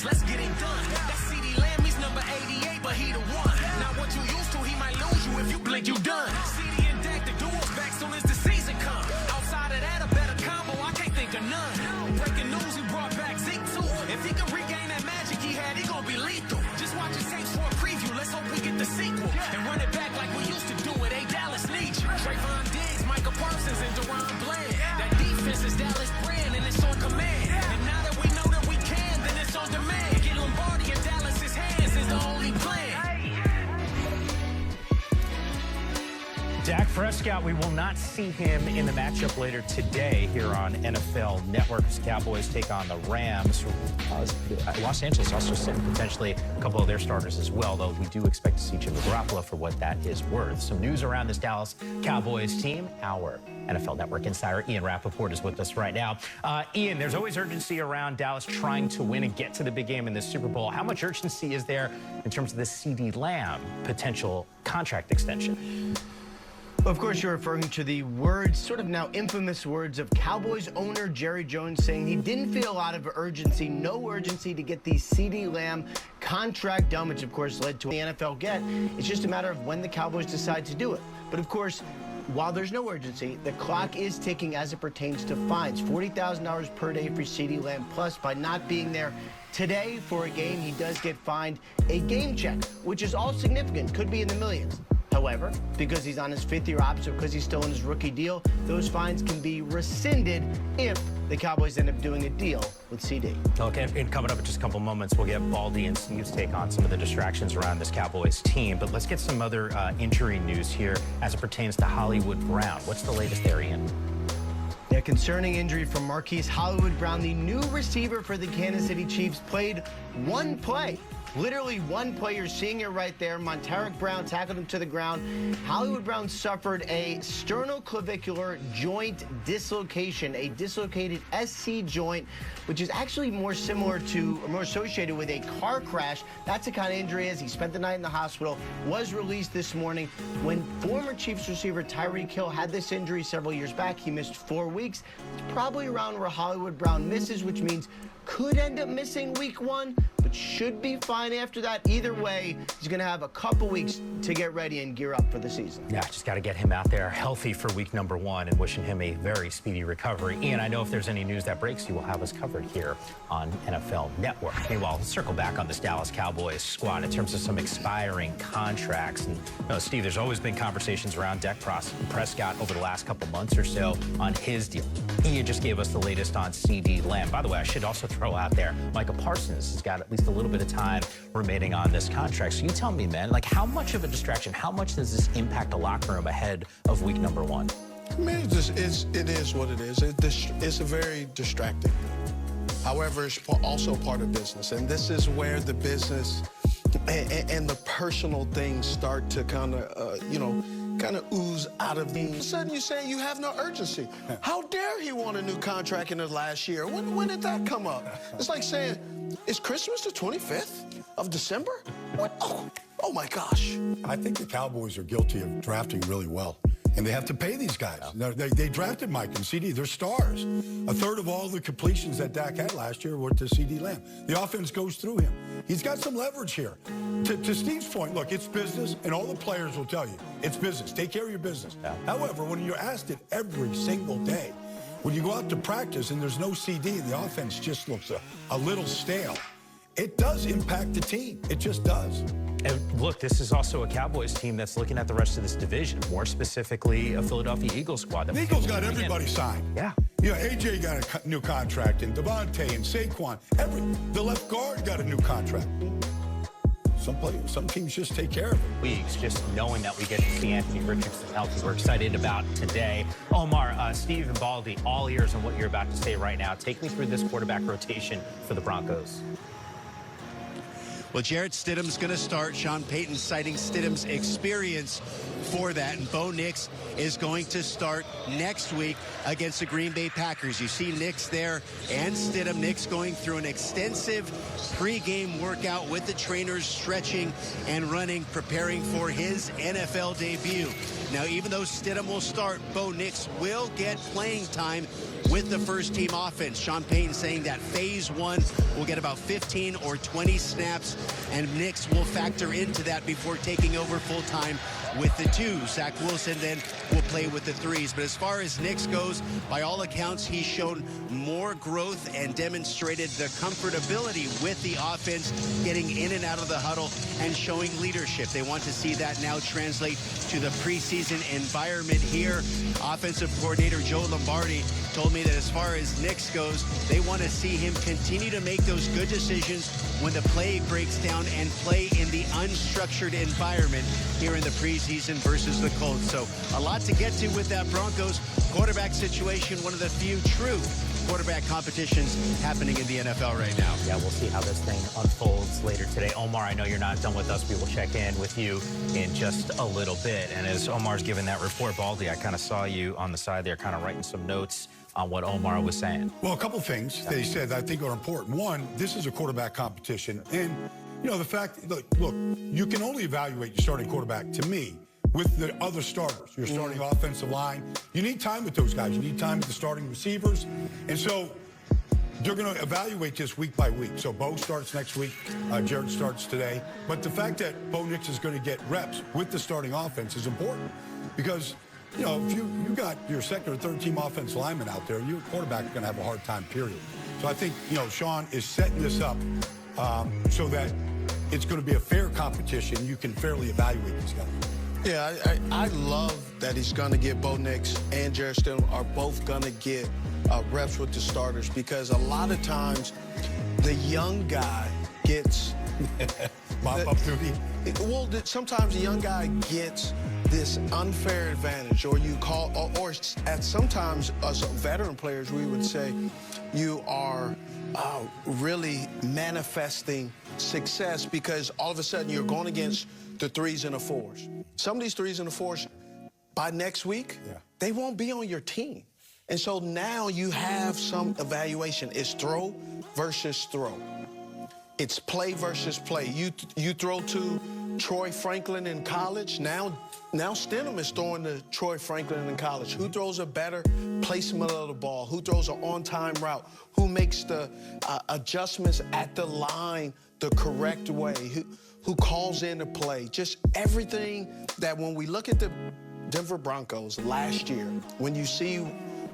Cowboys, let's get him done. That CeeDee Lamb, he's number 88, but he the one. Not what you used to, he might lose you if you blink, you done. CeeDee and Dak, the duo's back soon as the season comes. Outside of that, a better combo, I can't think of none. Breaking news, he brought back Zeke too. If he can regain that magic he had, he gonna be lethal. Just watch his tapes for a preview, let's hope we get the sequel. And run it back like we used to do it, Dallas needs you. Trayvon Diggs, Michael Parsons, and Deron Bland. That defense is Dallas brand, and it's on command. And now that we know that we can, then it's on demand. Get Lombardi in Dallas's hands is the only plan. Dak Prescott, we will not see him in the matchup later today here on NFL Network as Cowboys take on the Rams. Los Angeles also sent potentially a couple of their starters as well, though we do expect to see Jimmy Garoppolo for what that is worth. Some news around this Dallas Cowboys team. Our NFL Network insider Ian Rapoport is with us right now. Ian, there's always urgency around Dallas trying to win and get to the big game in the Super Bowl. How much urgency is there in terms of the CeeDee Lamb potential contract extension? Of course, you're referring to the words, sort of now infamous words of Cowboys owner Jerry Jones saying he didn't feel a lot of urgency, no urgency to get the CeeDee Lamb contract done, which of course led to the NFL get. It's just a matter of when the Cowboys decide to do it. But of course, while there's no urgency, the clock is ticking as it pertains to fines. $40,000 per day for CeeDee Lamb, plus by not being there today for a game, he does get fined a game check, which is all significant, could be in the millions. However, because he's on his fifth-year option, because he's still in his rookie deal, those fines can be rescinded if the Cowboys end up doing a deal with CeeDee. Okay, and coming up in just a couple moments, we'll get Baldy and Steve's take on some of the distractions around this Cowboys team. But let's get some other injury news here as it pertains to Hollywood Brown. What's the latest there, Ian? A concerning injury from Marquise Hollywood Brown, the new receiver for the Kansas City Chiefs, played one play. Literally one play, you're seeing it right there. Montaric Brown tackled him to the ground. Hollywood Brown suffered a sternoclavicular joint dislocation, a dislocated SC joint, which is actually more similar to, or more associated with a car crash. That's the kind of injury he spent the night in the hospital, was released this morning. When former Chiefs receiver Tyreek Hill had this injury several years back, he missed 4 weeks. It's probably around where Hollywood Brown misses, which means could end up missing week 1, but should be fine after that. Either way, he's going to have a couple weeks to get ready and gear up for the season. Yeah, just got to get him out there healthy for week number 1 and wishing him a very speedy recovery. Ian, I know if there's any news that breaks, you will have us covered here on NFL Network. Meanwhile, let's circle back on this Dallas Cowboys squad in terms of some expiring contracts. And you know, Steve, there's always been conversations around Dak Prescott over the last couple months or so on his deal. Ian just gave us the latest on CeeDee Lamb. By the way, I should also throw out there, Michael Parsons has got at least a little bit of time remaining on this contract. So you tell me, man, like how much of a distraction, how much does this impact the locker room ahead of week number 1? I mean, it is what it is. It's a very distracting thing. However, it's also part of business. And this is where the business and the personal things start to kind of ooze out of me. All of a sudden, you're saying you have no urgency. How dare he want a new contract in the last year? When did that come up? It's like saying, is Christmas the 25th of December? What? Oh my gosh. I think the Cowboys are guilty of drafting really well. And they have to pay these guys. They drafted Mike and CeeDee. They're stars. A third of all the completions that Dak had last year were to CeeDee Lamb. The offense goes through him. He's got some leverage here. To Steve's point, look, it's business, and all the players will tell you, it's business. Take care of your business. Yeah. However, when you're asked it every single day, when you go out to practice and there's no CeeDee and the offense just looks a little stale, it does impact the team. It just does. And look, this is also a Cowboys team that's looking at the rest of this division, more specifically a Philadelphia Eagles squad. The Eagles got everybody signed. Yeah. You know, AJ got a new contract, and Devontae and Saquon. The left guard got a new contract. Some teams just take care of it. Weeks, just knowing that we get to see Anthony Richardson healthy, we're excited about today. Omar, Steve, and Baldy, all ears on what you're about to say right now. Take me through this quarterback rotation for the Broncos. Well, Jarrett Stidham's going to start. Sean Payton citing Stidham's experience for that. And Bo Nix is going to start next week against the Green Bay Packers. You see Nix there and Stidham. Nix going through an extensive pregame workout with the trainers, stretching and running, preparing for his NFL debut. Now, even though Stidham will start, Bo Nix will get playing time with the first team offense. Sean Payton saying that phase one will get about 15 or 20 snaps, and Nix will factor into that before taking over full time with the twos. Zach Wilson then will play with the threes. But as far as Nix goes, by all accounts, he's shown more growth and demonstrated the comfortability with the offense, getting in and out of the huddle and showing leadership. They want to see that now translate to the preseason environment here. Offensive coordinator Joe Lombardi told me that as far as Nix goes, they want to see him continue to make those good decisions when the play breaks down and play in the unstructured environment here in the preseason versus the Colts. So a lot to get to with that Broncos quarterback situation, one of the few true quarterback competitions happening in the NFL right now. Yeah, we'll see how this thing unfolds later today. Omar, I know you're not done with us. We will check in with you in just a little bit. And as Omar's giving that report, Baldy, I kind of saw you on the side there kind of writing some notes on what Omar was saying. Well, a couple things that he said that I think are important. One, this is a quarterback competition. And, you know, the fact, look, you can only evaluate your starting quarterback, to me, with the other starters, your starting offensive line. You need time with those guys. You need time with the starting receivers. And so they're going to evaluate this week by week. So Bo starts next week. Jarrett starts today. But the fact that Bo Nix is going to get reps with the starting offense is important because, you know, if you got your second or third team offensive lineman out there, your quarterback is going to have a hard time, period. So I think, you know, Sean is setting this up so that it's going to be a fair competition. You can fairly evaluate these guys. Yeah, I love that he's going to get Bo Nix and Jarrett Stidham are both going to get reps with the starters because a lot of times the young guy gets Mop-up duty. Well, sometimes the young guy gets this unfair advantage, or you call, or at sometimes as veteran players, we would say you are really manifesting success because all of a sudden you're going against the threes and the fours. Some of these threes and the fours, by next week, they won't be on your team. And so now you have some evaluation. It's throw versus throw. It's play versus play. You throw to Troy Franklin in college. Now Stidham is throwing to Troy Franklin in college. Who throws a better placement of the ball? Who throws an on-time route? Who makes the adjustments at the line the correct way? Who calls in the play? Just everything that when we look at the Denver Broncos last year, when you see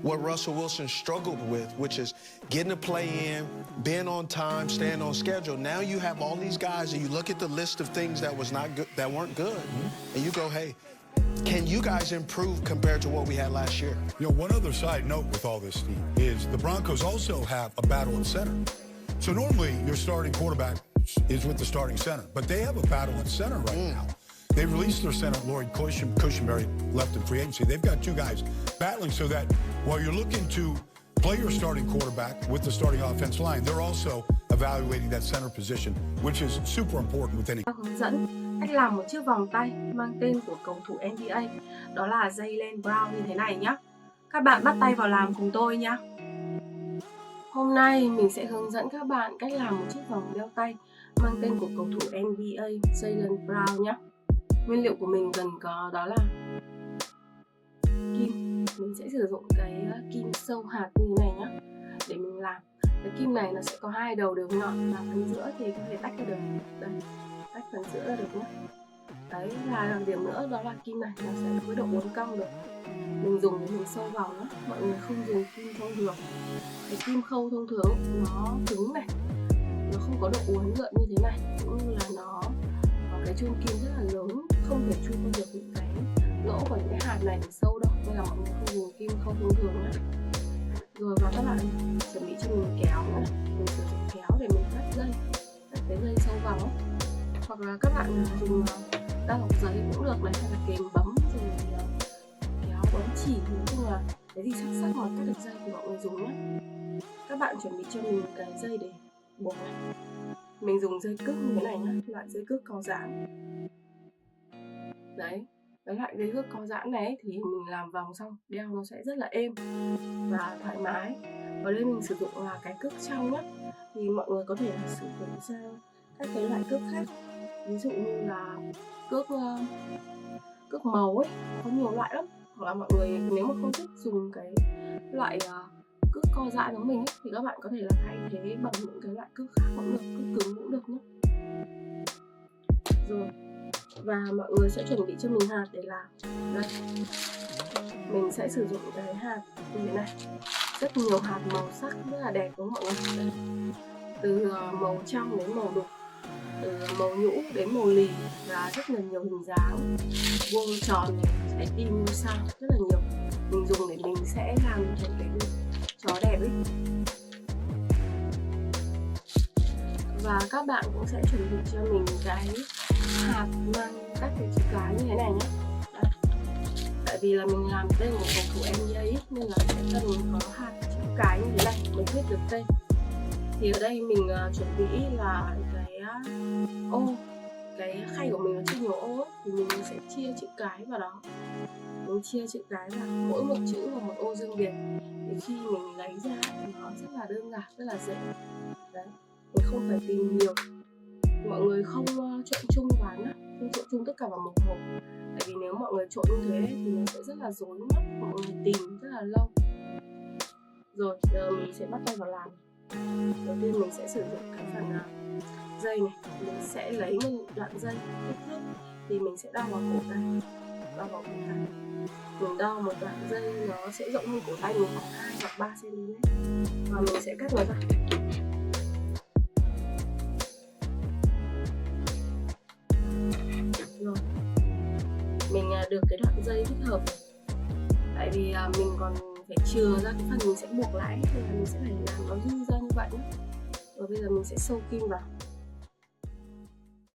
what Russell Wilson struggled with, which is getting the play in, being on time, staying on schedule. Now you have all these guys, and you look at the list of things that was not good, that weren't good, and you go, hey, can you guys improve compared to what we had last year? You know, one other side note with all this, Steve, is the Broncos also have a battle at center. So normally your starting quarterback is with the starting center, but they have a battle at center right now. They released their center, Lloyd Cushenberry, left in free agency. They've got two guys battling so that while you're looking to play your starting quarterback with the starting offensive line, they're also evaluating that center position, which is super important with any. Hướng dẫn cách làm một chiếc vòng tay mang tên của cầu thủ NBA, đó là Jaylen Brown như thế này nhé. Các bạn bắt tay vào làm cùng tôi nhé. Hôm nay mình sẽ hướng dẫn các bạn cách làm một chiếc vòng đeo tay mang tên của cầu thủ NBA Jaylen Brown nhé. Nguyên liệu của mình cần có đó là kim. Mình sẽ sử dụng cái kim sâu hạt như thế này nhé để mình làm. Cái kim này nó sẽ có hai đầu đều nhọn và phần giữa thì có thể tách ra được. Đây, tách phần giữa ra được nhé. Đấy, và đặc điểm nữa đó là kim này nó sẽ có độ uốn cong được. Mình dùng để mình sâu vào nhé. Mọi người không dùng kim thông thường. Cái kim khâu thông thường nó cứng này, nó không có độ uốn lượn như thế này, cũng như là nó có cái chun kim rất là lớn, không thể chui qua được những cái lỗ của những cái hạt này để sâu đâu, nên là mọi người không dùng kim khâu thông thường nhé. Rồi và các bạn chuẩn bị cho mình kéo nữa, mình sử dụng kéo để mình cắt cái dây sâu vào, hoặc là các bạn dùng dao lọc giấy cũng được này, hay là kềm bấm rồi kéo bấm chỉ, nói chung là cái gì sắc mà cắt được dây thì mọi người dùng nhé. Các bạn chuẩn bị cho mình cái dây để buộc này, mình dùng dây cước như thế này nhá, loại dây cước co giãn. Đấy, cái loại dây cước co giãn này thì mình làm vòng xong đeo nó sẽ rất là êm và thoải mái. Ở đây mình sử dụng là cái cước trong nhá, thì mọi người có thể là sử dụng sang các cái loại cước khác, ví dụ như là cước màu ấy, có nhiều loại lắm. Hoặc là mọi người nếu mà không thích dùng cái loại cước co giãn giống mình ấy, thì các bạn có thể là thay thế bằng những cái loại cước khác cũng được, cước cứng cũng được nhé. Rồi, và mọi người sẽ chuẩn bị cho mình hạt để làm. Đây, mình sẽ sử dụng cái hạt như thế này, rất nhiều hạt màu sắc rất là đẹp đúng không mọi người? Đây. Từ màu trong đến màu đục, từ màu nhũ đến màu lì, và rất là nhiều hình dáng, vuông, tròn, trái tim, ngôi sao, rất là nhiều. Mình dùng để mình sẽ làm thành cái chó đẹp ấy. Và các bạn cũng sẽ chuẩn bị cho mình cái hạt mang các cái chữ cái như thế này nhé. Đấy. Tại vì là mình làm đây một cầu thủ NBA ấy, nên là sẽ cần có hạt chữ cái như thế này mới viết được tên. Thì ở đây mình chuẩn bị là cái ô, cái khay của mình nó chia nhiều ô ấy, thì mình sẽ chia chữ cái vào đó. Mình chia chữ cái vào mỗi một chữ và một ô riêng biệt. Thì khi mình lấy ra thì nó rất là đơn giản, rất là dễ. Đấy, mình không phải tìm nhiều. Mọi người không trộn chung vào nhá, không trộn chung tất cả vào một hộp. Tại vì nếu mọi người trộn như thế thì nó sẽ rất là rối mắt, mọi người tìm rất là lâu. Rồi, giờ mình sẽ bắt tay vào làm. Đầu tiên mình sẽ sử dụng cái phần dây này, mình sẽ lấy một đoạn dây kích thước thì mình sẽ đo vào cổ tay, mình đo một đoạn dây nó sẽ rộng hơn cổ tay mình khoảng 2 hoặc 3 cm và mình sẽ cắt nó ra. Rồi, mình được cái đoạn dây thích hợp này. Tại vì mình còn phải chừa ra cái phần mình sẽ buộc lại, nên là mình sẽ phải làm nó dư ra như vậy. Rồi bây giờ mình sẽ sâu kim vào.